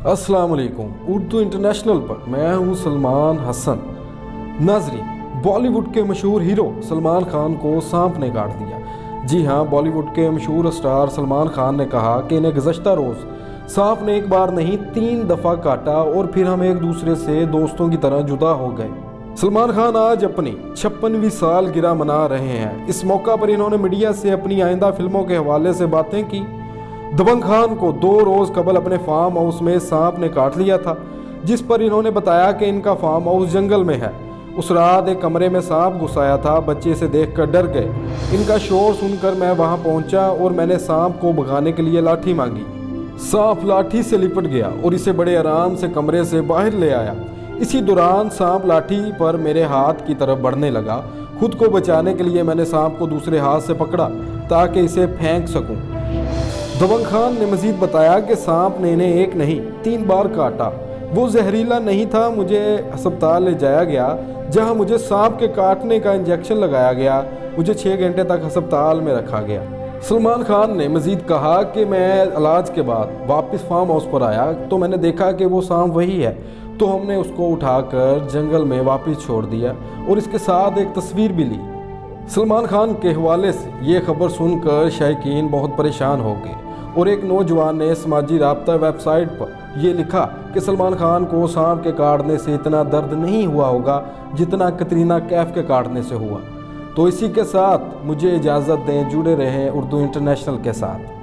अस्सलाम वालेकुम। उर्दू इंटरनेशनल पर मैं हूं सलमान हसन। नाजरीन, बॉलीवुड के मशहूर हीरो सलमान खान को सांप ने काट दिया। जी हां, बॉलीवुड के मशहूर स्टार सलमान खान ने कहा कि इन्हें गुज़श्ता रोज़ सांप ने एक बार नहीं 3 दफ़ा काटा और फिर हम एक दूसरे से दोस्तों की तरह जुदा हो गए। सलमान खान आज अपनी 56वीं सालगिरह मना रहे हैं। इस मौका पर इन्होंने मीडिया से अपनी आइंदा फिल्मों के हवाले से बातें की। दबंग खान को 2 रोज़ कबल अपने फार्म हाउस में सांप ने काट लिया था, जिस पर इन्होंने बताया कि इनका फार्म हाउस जंगल में है। उस रात एक कमरे में सांप घुस आया था। बच्चे इसे देखकर डर गए। इनका शोर सुनकर मैं वहां पहुंचा और मैंने सांप को भगाने के लिए लाठी मांगी। सांप लाठी से लिपट गया और इसे बड़े आराम से कमरे से बाहर ले आया। इसी दौरान सांप लाठी पर मेरे हाथ की तरफ बढ़ने लगा। खुद को बचाने के लिए मैंने सांप को दूसरे हाथ से पकड़ा ताकि इसे फेंक सकूं। दबंग खान ने मजीद बताया कि सांप ने इन्हें एक नहीं 3 बार काटा। वो जहरीला नहीं था। मुझे अस्पताल ले जाया गया जहां मुझे सांप के काटने का इंजेक्शन लगाया गया। मुझे 6 घंटे तक अस्पताल में रखा गया। सलमान खान ने मजीद कहा कि मैं इलाज के बाद वापस फार्म हाउस पर आया तो मैंने देखा कि वो सांप वही है, तो हमने उसको उठाकर जंगल में वापस छोड़ दिया और इसके साथ एक तस्वीर भी ली। सलमान खान के हवाले से ये खबर सुनकर शायकीन बहुत परेशान हो गए और एक नौजवान ने समाजी राब्ता वेबसाइट पर यह लिखा कि सलमान खान को सांप के काटने से इतना दर्द नहीं हुआ होगा जितना कतरीना कैफ के काटने से हुआ। तो इसी के साथ मुझे इजाज़त दें। जुड़े रहें उर्दू इंटरनेशनल के साथ।